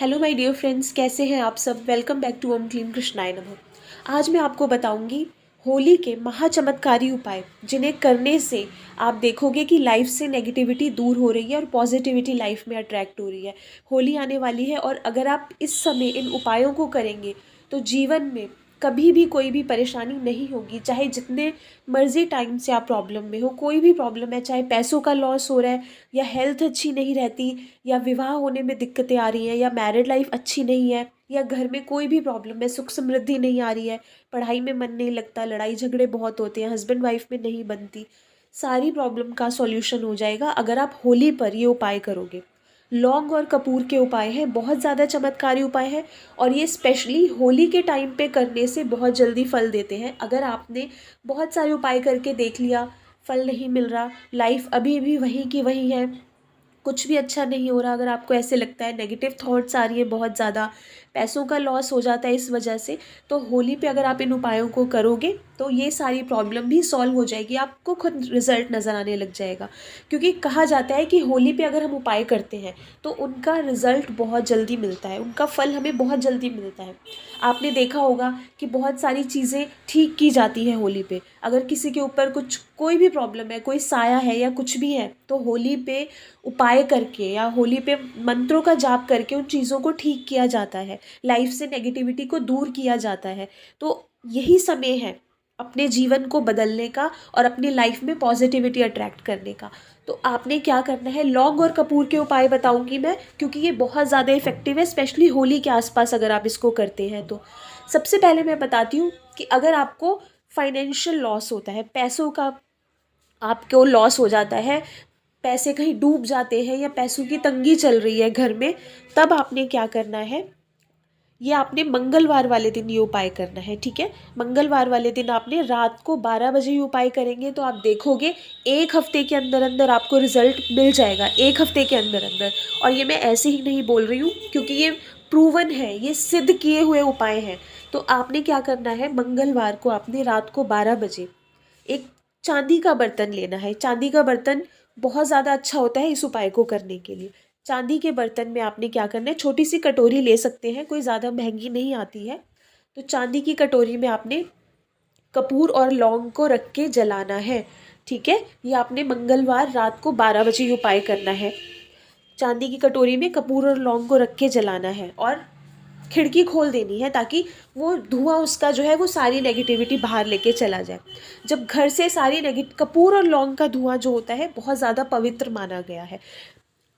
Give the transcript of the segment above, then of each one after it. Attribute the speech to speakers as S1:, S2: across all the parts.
S1: Hello my dear friends, कैसे हैं आप सब। वेलकम बैक टू ओम क्लीम कृष्णाय नमः। आज मैं आपको बताऊंगी होली के महाचमत्कारी उपाय, जिन्हें करने से आप देखोगे कि लाइफ से नेगेटिविटी दूर हो रही है और पॉजिटिविटी लाइफ में अट्रैक्ट हो रही है। होली आने वाली है और अगर आप इस समय इन उपायों को करेंगे तो जीवन में कभी भी कोई भी परेशानी नहीं होगी। चाहे जितने मर्जी टाइम से आप प्रॉब्लम में हो, कोई भी प्रॉब्लम है, चाहे पैसों का लॉस हो रहा है या हेल्थ अच्छी नहीं रहती या विवाह होने में दिक्कतें आ रही हैं या मैरिड लाइफ अच्छी नहीं है या घर में कोई भी प्रॉब्लम है, सुख समृद्धि नहीं आ रही है, पढ़ाई में मन नहीं लगता, लड़ाई झगड़े बहुत होते हैं, हस्बैंड वाइफ में नहीं बनती, सारी प्रॉब्लम का सॉल्यूशन हो जाएगा अगर आप होली पर ये उपाय करोगे। लौंग और कपूर के उपाय हैं, बहुत ज़्यादा चमत्कारी उपाय हैं और ये स्पेशली होली के टाइम पे करने से बहुत जल्दी फल देते हैं। अगर आपने बहुत सारे उपाय करके देख लिया, फल नहीं मिल रहा, लाइफ अभी भी वहीं की वहीं है, कुछ भी अच्छा नहीं हो रहा, अगर आपको ऐसे लगता है नेगेटिव थॉट्स आ रही है, बहुत ज़्यादा पैसों का लॉस हो जाता है इस वजह से, तो होली पे अगर आप इन उपायों को करोगे तो ये सारी प्रॉब्लम भी सॉल्व हो जाएगी, आपको खुद रिजल्ट नज़र आने लग जाएगा। क्योंकि कहा जाता है कि होली पे अगर हम उपाय करते हैं तो उनका रिजल्ट बहुत जल्दी मिलता है, उनका फल हमें बहुत जल्दी मिलता है। आपने देखा होगा कि बहुत सारी चीज़ें ठीक की जाती हैं होली पे। अगर किसी के ऊपर कुछ कोई भी प्रॉब्लम है, कोई साया है या कुछ भी है, तो होली पे उपाय करके या होली पे मंत्रों का जाप करके उन चीज़ों को ठीक किया जाता है, लाइफ से नेगेटिविटी को दूर किया जाता है। तो यही समय है अपने जीवन को बदलने का और अपनी लाइफ में पॉजिटिविटी अट्रैक्ट करने का। तो आपने क्या करना है, लौंग और कपूर के उपाय बताऊंगी मैं, क्योंकि ये बहुत ज़्यादा इफेक्टिव है, स्पेशली होली के आसपास अगर आप इसको करते हैं तो। सबसे पहले मैं बताती हूँ कि अगर आपको फाइनेंशियल लॉस होता है, पैसों का आपको लॉस हो जाता है, पैसे कहीं डूब जाते हैं या पैसों की तंगी चल रही है घर में, तब आपने क्या करना है, ये आपने मंगलवार वाले दिन ये उपाय करना है। ठीक है, मंगलवार वाले दिन आपने रात को 12 बजे ये उपाय करेंगे तो आप देखोगे एक हफ्ते के अंदर अंदर आपको रिजल्ट मिल जाएगा, एक हफ्ते के अंदर अंदर। और ये मैं ऐसे ही नहीं बोल रही हूँ, क्योंकि ये प्रूवन है, ये सिद्ध किए हुए उपाय हैं। तो आपने क्या करना है, मंगलवार को आपने रात को 12 बजे एक चांदी का बर्तन लेना है। चांदी का बर्तन बहुत ज़्यादा अच्छा होता है इस उपाय को करने के लिए। चांदी के बर्तन में आपने क्या करना है, छोटी सी कटोरी ले सकते हैं, कोई ज़्यादा महंगी नहीं आती है। तो चांदी की कटोरी में आपने कपूर और लौंग को रख के जलाना है। ठीक है, ये आपने मंगलवार रात को 12 बजे ये उपाय करना है। चांदी की कटोरी में कपूर और लौंग को रख के जलाना है और खिड़की खोल देनी है ताकि वो धुआं उसका जो है वो सारी नेगेटिविटी बाहर लेके चला जाए। जब घर से सारी कपूर और लौंग का धुआं जो होता है बहुत ज़्यादा पवित्र माना गया है।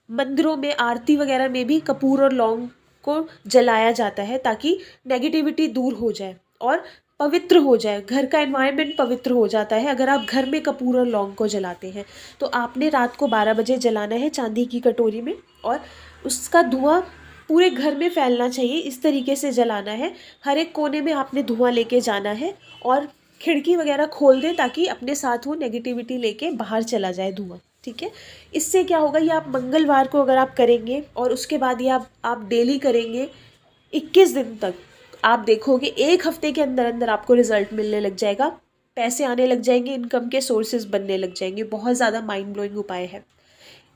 S1: मंदिरों में आरती वगैरह में भी कपूर और लौंग को जलाया जाता है ताकि नेगेटिविटी दूर हो जाए और पवित्र हो जाए, घर का एनवायरनमेंट पवित्र हो जाता है अगर आप घर में कपूर और लौंग को जलाते हैं। तो आपने रात को 12 बजे जलाना है चांदी की कटोरी में और उसका धुआं पूरे घर में फैलना चाहिए, इस तरीके से जलाना है। हर एक कोने में आपने धुआं लेके जाना है और खिड़की वगैरह खोल दें ताकि अपने साथ वो नेगेटिविटी लेके बाहर चला जाए धुआं। ठीक है, इससे क्या होगा, ये आप मंगलवार को अगर आप करेंगे और उसके बाद ये आप डेली करेंगे 21 दिन तक, आप देखोगे एक हफ्ते के अंदर अंदर आपको रिजल्ट मिलने लग जाएगा, पैसे आने लग जाएंगे, इनकम के सोर्सेज बनने लग जाएंगे। बहुत ज़्यादा माइंड ब्लोइंग उपाय है।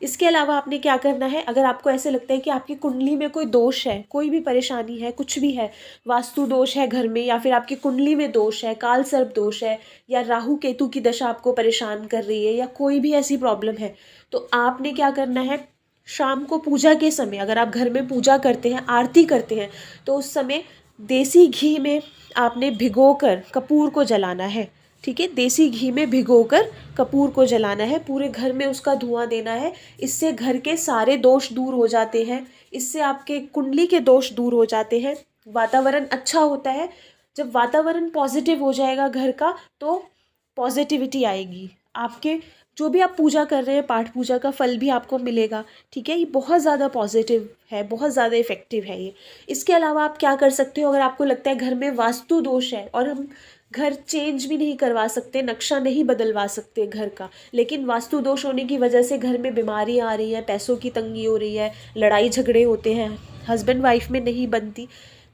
S1: इसके अलावा आपने क्या करना है, अगर आपको ऐसे लगता है कि आपकी कुंडली में कोई दोष है, कोई भी परेशानी है, कुछ भी है, वास्तु दोष है घर में या फिर आपकी कुंडली में दोष है, काल सर्प दोष है या राहु केतु की दशा आपको परेशान कर रही है या कोई भी ऐसी प्रॉब्लम है, तो आपने क्या करना है, शाम को पूजा के समय अगर आप घर में पूजा करते हैं, आरती करते हैं, तो उस समय देसी घी में आपने भिगोकर कपूर को जलाना है। ठीक है, देसी घी में भिगोकर कपूर को जलाना है, पूरे घर में उसका धुआं देना है। इससे घर के सारे दोष दूर हो जाते हैं, इससे आपके कुंडली के दोष दूर हो जाते हैं, वातावरण अच्छा होता है। जब वातावरण पॉजिटिव हो जाएगा घर का तो पॉजिटिविटी आएगी, आपके जो भी आप पूजा कर रहे हैं, पाठ पूजा का फल भी आपको मिलेगा। ठीक है, ये बहुत ज़्यादा पॉजिटिव है, बहुत ज़्यादा इफेक्टिव है ये। इसके अलावा आप क्या कर सकते हो, अगर आपको लगता है घर में वास्तु दोष है और हम घर चेंज भी नहीं करवा सकते, नक्शा नहीं बदलवा सकते घर का, लेकिन वास्तु दोष होने की वजह से घर में बीमारी आ रही है, पैसों की तंगी हो रही है, लड़ाई झगड़े होते हैं, हस्बैंड वाइफ में नहीं बनती,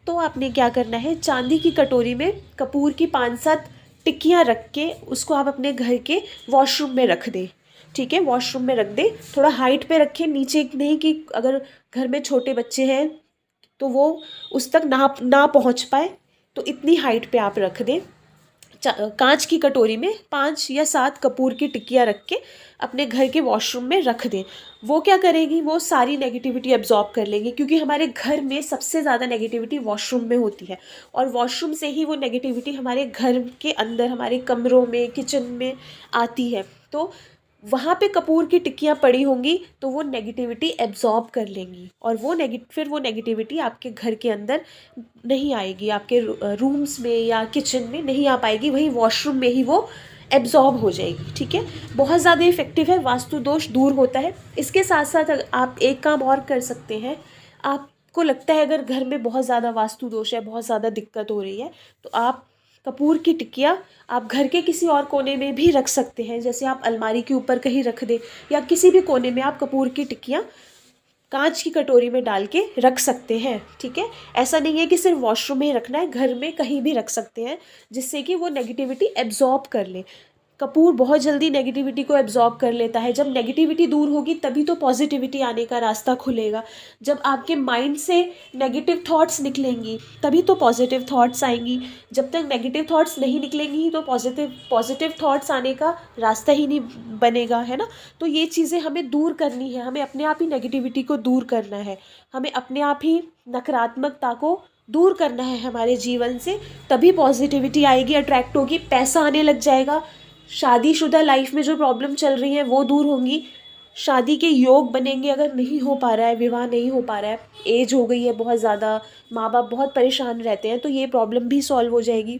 S1: तो आपने क्या करना है, चांदी की कटोरी में कपूर की 5-7 टिक्कियाँ रख के उसको आप अपने घर के वॉशरूम में रख दें। ठीक है, वॉशरूम में रख दें, थोड़ा हाइट पे रखें, नीचे नहीं, कि अगर घर में छोटे बच्चे हैं तो वो उस तक ना पहुंच पाए। तो इतनी हाइट पे आप रख दें। कांच की कटोरी में 5 या 7 कपूर की टिक्कियाँ रख के अपने घर के वॉशरूम में रख दें। वो क्या करेगी, वो सारी नेगेटिविटी एब्जॉर्ब कर लेंगी, क्योंकि हमारे घर में सबसे ज़्यादा नेगेटिविटी वॉशरूम में होती है और वॉशरूम से ही वो नेगेटिविटी हमारे घर के अंदर, हमारे कमरों में, किचन में आती है। तो वहाँ पे कपूर की टिक्कियाँ पड़ी होंगी तो वो नेगेटिविटी एब्जॉर्ब कर लेंगी और फिर वो नेगेटिविटी आपके घर के अंदर नहीं आएगी, आपके रूम्स में या किचन में नहीं आ पाएगी, वहीं वॉशरूम में ही वो एब्जॉर्ब हो जाएगी। ठीक है, बहुत ज़्यादा इफेक्टिव है, वास्तु दोष दूर होता है। इसके साथ साथ आप एक काम और कर सकते हैं। आपको लगता है अगर घर में बहुत ज़्यादा वास्तु दोष है, बहुत ज़्यादा दिक्कत हो रही है, तो आप कपूर की टिक्कियाँ आप घर के किसी और कोने में भी रख सकते हैं। जैसे आप अलमारी के ऊपर कहीं रख दें या किसी भी कोने में आप कपूर की टिक्कियाँ कांच की कटोरी में डाल के रख सकते हैं। ठीक है, ऐसा नहीं है कि सिर्फ वॉशरूम में ही रखना है, घर में कहीं भी रख सकते हैं, जिससे कि वो नेगेटिविटी एब्जॉर्ब कर ले। कपूर बहुत जल्दी नेगेटिविटी को एब्जॉर्ब कर लेता है। जब नेगेटिविटी दूर होगी तभी तो पॉजिटिविटी आने का रास्ता खुलेगा। जब आपके माइंड से नेगेटिव थॉट्स निकलेंगी तभी तो पॉजिटिव थॉट्स आएंगी। जब तक नेगेटिव थॉट्स नहीं निकलेंगी तो पॉजिटिव थॉट्स आने का रास्ता ही नहीं बनेगा, है ना। तो ये चीज़ें हमें दूर करनी है, हमें अपने आप ही नेगेटिविटी को दूर करना है, हमें अपने आप ही नकारात्मकता को दूर करना है हमारे जीवन से, तभी पॉजिटिविटी आएगी, अट्रैक्ट होगी, पैसा आने लग जाएगा। शादीशुदा लाइफ में जो प्रॉब्लम चल रही है वो दूर होंगी, शादी के योग बनेंगे। अगर नहीं हो पा रहा है, विवाह नहीं हो पा रहा है, एज हो गई है बहुत ज़्यादा, माँ बाप बहुत परेशान रहते हैं, तो ये प्रॉब्लम भी सॉल्व हो जाएगी।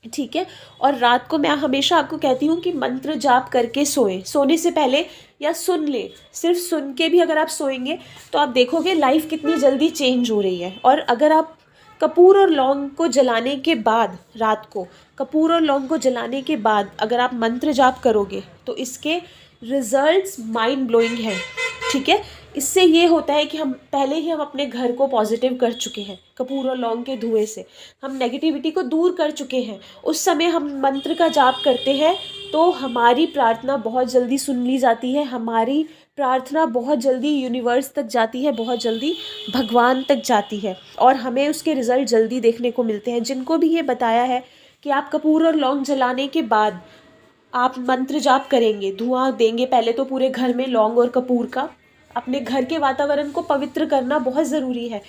S1: ठीक है, और रात को मैं हमेशा आपको कहती हूँ कि मंत्र जाप करके सोएं, सोने से पहले, या सुन ले, सिर्फ सुन के भी अगर आप सोएंगे तो आप देखोगे लाइफ कितनी जल्दी चेंज हो रही है। और अगर आप कपूर और लौंग को जलाने के बाद, रात को कपूर और लौंग को जलाने के बाद अगर आप मंत्र जाप करोगे तो इसके रिजल्ट्स माइंड ब्लोइंग हैं। ठीक है, इससे ये होता है कि हम अपने घर को पॉजिटिव कर चुके हैं, कपूर और लौंग के धुएं से हम नेगेटिविटी को दूर कर चुके हैं। उस समय हम मंत्र का जाप करते हैं तो हमारी प्रार्थना बहुत जल्दी सुन ली जाती है, हमारी प्रार्थना बहुत जल्दी यूनिवर्स तक जाती है, बहुत जल्दी भगवान तक जाती है और हमें उसके रिज़ल्ट जल्दी देखने को मिलते हैं। जिनको भी ये बताया है कि आप कपूर और लौंग जलाने के बाद आप मंत्र जाप करेंगे, धुआं देंगे पहले तो पूरे घर में लौंग और कपूर का, अपने घर के वातावरण को पवित्र करना बहुत ज़रूरी है।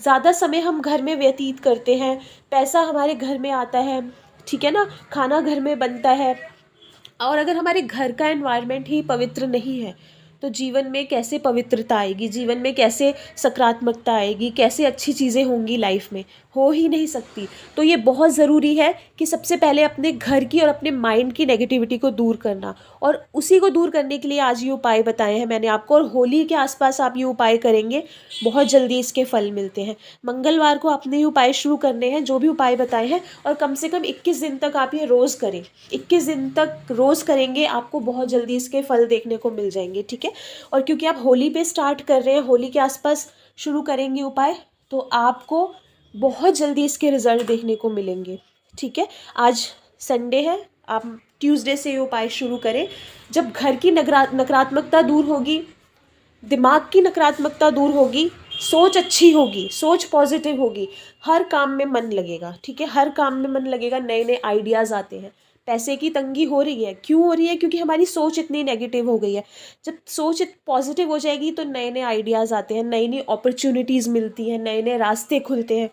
S1: ज़्यादा समय हम घर में व्यतीत करते हैं, पैसा हमारे घर में आता है, ठीक है ना, खाना घर में बनता है, और अगर हमारे घर का एनवायरनमेंट ही पवित्र नहीं है तो जीवन में कैसे पवित्रता आएगी, जीवन में कैसे सकारात्मकता आएगी, कैसे अच्छी चीज़ें होंगी लाइफ में, हो ही नहीं सकती। तो ये बहुत ज़रूरी है कि सबसे पहले अपने घर की और अपने माइंड की नेगेटिविटी को दूर करना, और उसी को दूर करने के लिए आज ये उपाय बताए हैं मैंने आपको, और होली के आसपास आप ये उपाय करेंगे बहुत जल्दी इसके फल मिलते हैं। मंगलवार को आपने ये उपाय शुरू करने हैं, जो भी उपाय बताए हैं, और कम से कम 21 दिन तक आप ये रोज़ करें। 21 दिन तक रोज़ करेंगे, आपको बहुत जल्दी इसके फल देखने को मिल जाएंगे। ठीक है, और क्योंकि आप होली पे स्टार्ट कर रहे हैं, होली के आसपास शुरू करेंगे उपाय, तो आपको बहुत जल्दी इसके रिजल्ट देखने को मिलेंगे। ठीक है, आज संडे है, आप ट्यूसडे से ये उपाय शुरू करें। जब घर की नकारात्मकता दूर होगी, दिमाग की नकारात्मकता दूर होगी, सोच अच्छी होगी, सोच पॉजिटिव होगी, हर काम में मन लगेगा। ठीक है, हर काम में मन लगेगा, नए नए आइडियाज़ आते हैं। पैसे की तंगी हो रही है, क्यों हो रही है? क्योंकि हमारी सोच इतनी नेगेटिव हो गई है। जब सोच पॉजिटिव हो जाएगी तो नए नए आइडियाज़ आते हैं, नई नई अपॉर्चुनिटीज़ मिलती हैं, नए नए रास्ते खुलते हैं,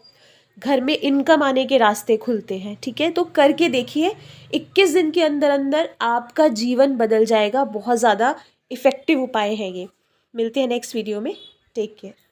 S1: घर में इनकम आने के रास्ते खुलते हैं। ठीक है, तो करके देखिए, 21 दिन के अंदर अंदर आपका जीवन बदल जाएगा। बहुत ज़्यादा इफ़ेक्टिव उपाय है ये। मिलते हैं नेक्स्ट वीडियो में, टेक केयर।